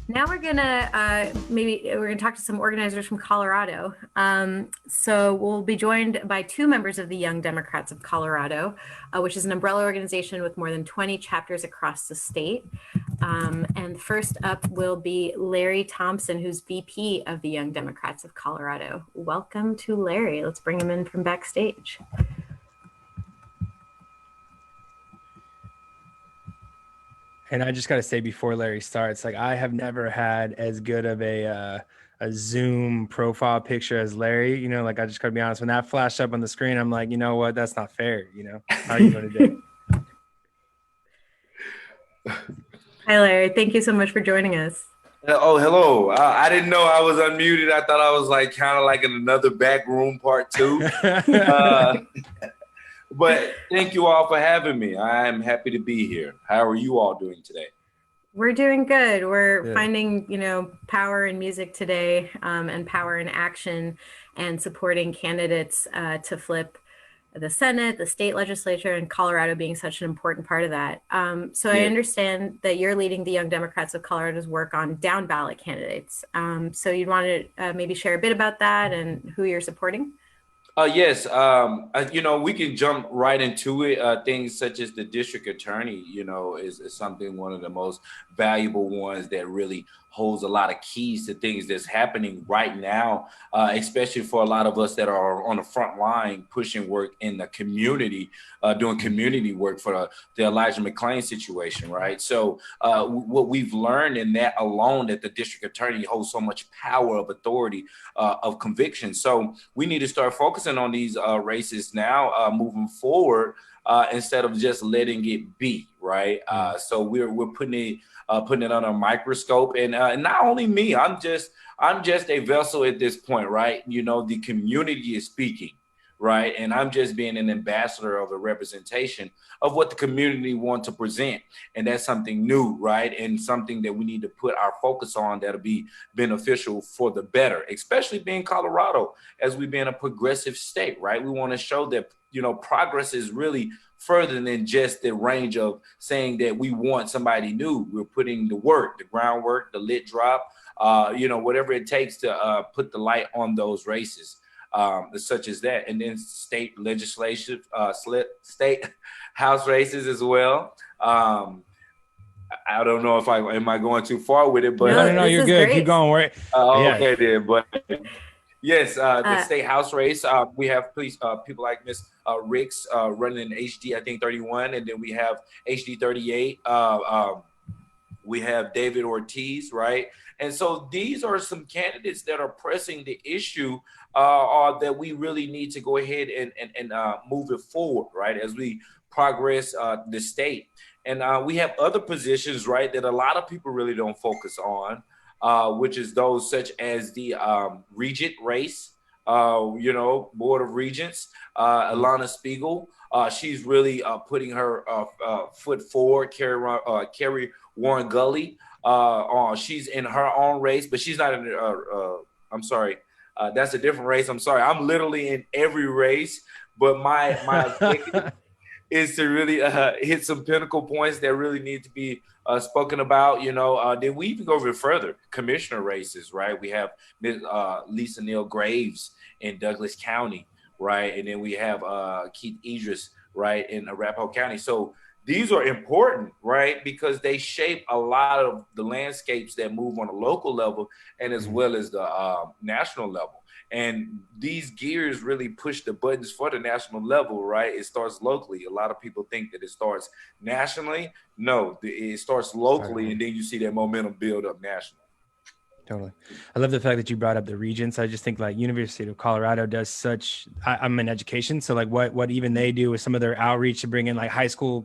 Now we're gonna talk to some organizers from Colorado. So we'll be joined by two members of the Young Democrats of Colorado, which is an umbrella organization with more than 20 chapters across the state. And first up will be Larry Thompson, who's VP of the Young Democrats of Colorado. Welcome to Larry. Let's bring him in from backstage. And I just got to say before Larry starts, like I have never had as good of a Zoom profile picture as Larry. You know, like I just got to be honest, when that flashed up on the screen, I'm like, you know what? That's not fair. You know, how are you doing today? Hi, Larry. Thank you so much for joining us. Oh, hello. I didn't know I was unmuted. I thought I was like kind of like in another back room part two. But thank you all for having me. I'm happy to be here. How are you all doing today? We're doing good. We're finding, power in music today, and power in action, and supporting candidates to flip the Senate, the state legislature, and Colorado being such an important part of that. So I understand that you're leading the Young Democrats of Colorado's work on down-ballot candidates. So you'd want to maybe share a bit about that and who you're supporting? Yes. We can jump right into it. Things such as the district attorney, is something, one of the most valuable ones that really holds a lot of keys to things that's happening right now, especially for a lot of us that are on the front line pushing work in the community, doing community work for the Elijah McClain situation, right? So what we've learned in that alone, that the district attorney holds so much power of authority, of conviction. So we need to start focusing on these races now, moving forward, instead of just letting it be, right? So we're putting it under a microscope, and not only me, I'm just a vessel at this point, right? The community is speaking, right? And I'm just being an ambassador of a representation of what the community want to present. And that's something new, right? And something that we need to put our focus on that'll be beneficial for the better, especially being Colorado, as we being a progressive state, right? We want to show that, progress is really further than just the range of saying that we want somebody new. We're putting the work, the groundwork, the lit drop, whatever it takes to put the light on those races. Such as that, and then state legislation, state house races as well. I don't know if am I going too far with it, but no, you're good. Great. Keep going. Okay, then. But yes, the state house race. We have people like Miss Ricks running in HD, I think 31, and then we have HD 38. We have David Ortiz, right? And so these are some candidates that are pressing the issue that we really need to go ahead and move it forward, right, as we progress the state. And we have other positions, right, that a lot of people really don't focus on, which is those such as the regent race, Board of Regents, Alana Spiegel. She's really putting her foot forward. Carrie Warren Gully. She's in her own race, but she's not in. I'm sorry, that's a different race. I'm sorry. I'm literally in every race, but my objective is to really hit some pinnacle points that really need to be spoken about. Then we even go even further. Commissioner races, right? We have Lisa Neal Graves in Douglas County, right, and then we have Keith Idris, right, in Arapahoe County. So these are important, right, because they shape a lot of the landscapes that move on a local level and as well as the national level. And these gears really push the buttons for the national level, right? It starts locally. A lot of people think that it starts nationally. No, it starts locally, and then you see that momentum build up nationally. Totally. I love the fact that you brought up the regents. I just think like University of Colorado does such, I'm in education. So like what even they do with some of their outreach to bring in like high school,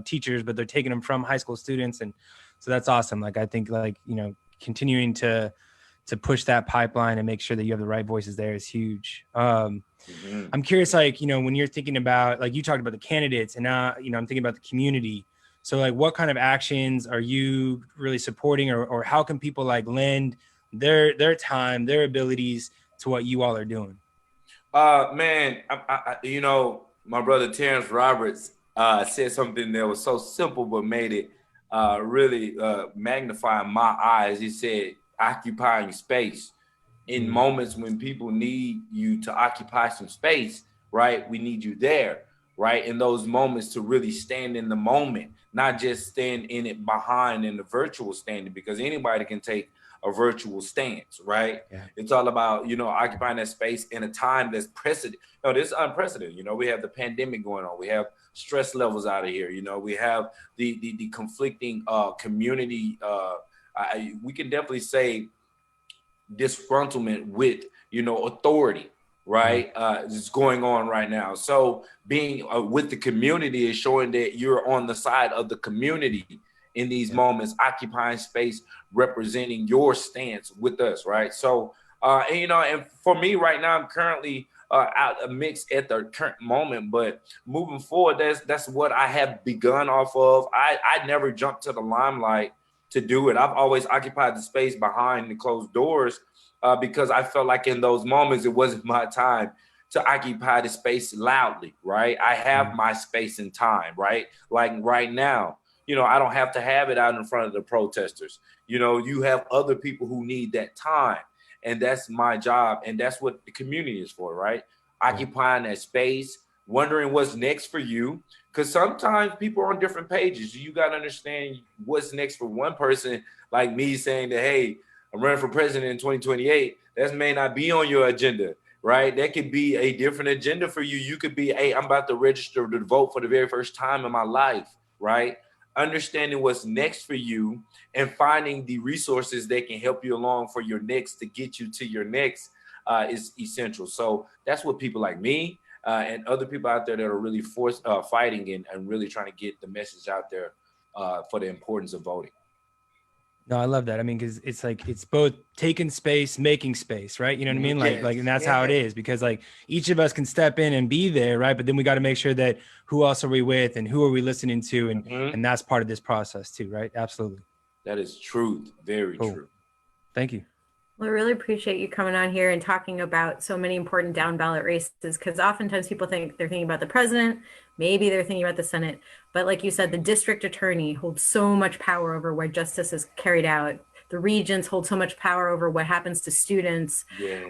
teachers, but they're taking them from high school students. And so that's awesome. Like, I think like, continuing to push that pipeline and make sure that you have the right voices there is huge. I'm curious, like, when you're thinking about, like you talked about the candidates and now, I'm thinking about the community. So like what kind of actions are you really supporting or how can people like lend their time, their abilities to what you all are doing? Man, my brother Terrence Roberts said something that was so simple but made it really magnifying my eyes. He said, occupying space. In moments when people need you to occupy some space, right? We need you there, right? In those moments to really stand in the moment, not just stand in it behind in the virtual standing, because anybody can take a virtual stance, right? Yeah. It's all about, occupying that space in a time that's precedent. This is unprecedented. We have the pandemic going on. We have stress levels out of here. We have the conflicting community. We can definitely say disgruntlement with, authority, right? It's going on right now. So being with the community is showing that you're on the side of the community in these moments, occupying space, representing your stance with us, right? So, and for me right now, I'm currently out a mix at the current moment, but moving forward, that's what I have begun off of. I never jumped to the limelight to do it. I've always occupied the space behind the closed doors because I felt like in those moments, it wasn't my time to occupy the space loudly, right? I have my space and time, right? Like right now, I don't have to have it out in front of the protesters. You have other people who need that time, and that's my job. And that's what the community is for, right? Occupying that space, wondering what's next for you. Because sometimes people are on different pages. You got to understand what's next for one person, like me saying that, hey, I'm running for president in 2028. That may not be on your agenda, right? That could be a different agenda for you. You could be, hey, I'm about to register to vote for the very first time in my life, right? Understanding what's next for you and finding the resources that can help you along for your next to get you to your next is essential. So that's what people like me and other people out there that are really fighting and really trying to get the message out there for the importance of voting. No, I love that. I mean, because it's like, it's both taking space, making space, right? You know what I mean? Like, and that's how it is, because like each of us can step in and be there, right? But then we got to make sure that who else are we with and who are we listening to? And that's part of this process too, right? Absolutely. That is truth. Very true. Thank you. Well, I really appreciate you coming on here and talking about so many important down ballot races, because oftentimes people think they're thinking about the president, maybe they're thinking about the Senate, but like you said, the district attorney holds so much power over where justice is carried out. The regents hold so much power over what happens to students,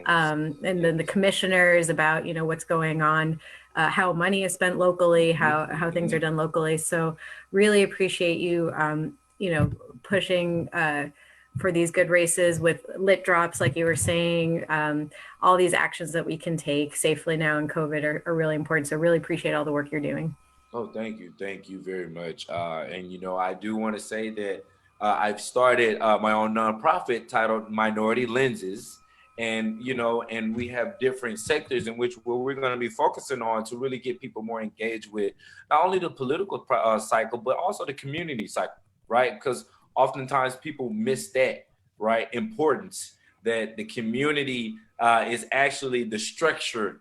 and then the commissioners about, what's going on, how money is spent locally, how things are done locally. So really appreciate you, pushing for these good races with lit drops, like you were saying. All these actions that we can take safely now in COVID are really important. So really appreciate all the work you're doing. Oh, thank you. Thank you very much. And, I do want to say that I've started my own nonprofit titled Minority Lenses. And, and we have different sectors in which we're going to be focusing on to really get people more engaged with not only the political cycle, but also the community cycle, right? Because oftentimes people miss that, right? Importance that the community is actually the structure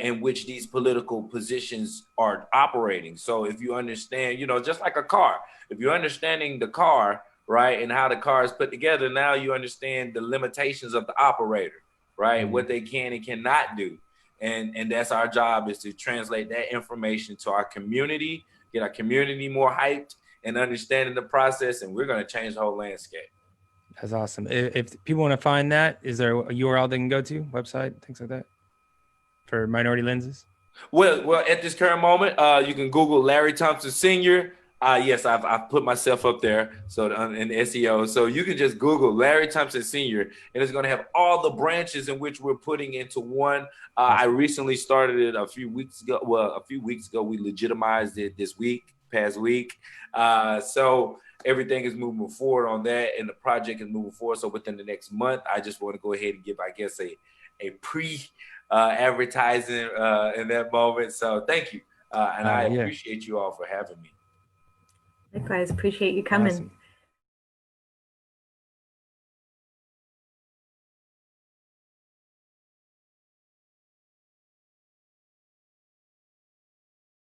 in which these political positions are operating. So if you understand, just like a car, if you're understanding the car, right, and how the car is put together, now you understand the limitations of the operator, right? What they can and cannot do. And that's our job, is to translate that information to our community, get our community more hyped and understanding the process, and we're going to change the whole landscape. That's awesome. If people want to find that, is there a URL they can go to, website, things like that, for Minority Lenses? Well, at this current moment, you can Google Larry Thompson Sr. Yes, I've put myself up there in SEO. So you can just Google Larry Thompson Sr. and it's going to have all the branches in which we're putting into one. I recently started it a few weeks ago. Well, a few weeks ago, we legitimized it this past week. So everything is moving forward on that, and the project is moving forward. So within the next month, I just want to go ahead and give, I guess, a advertising in that moment. So thank you. And I appreciate you all for having me. Likewise, appreciate you coming. Awesome.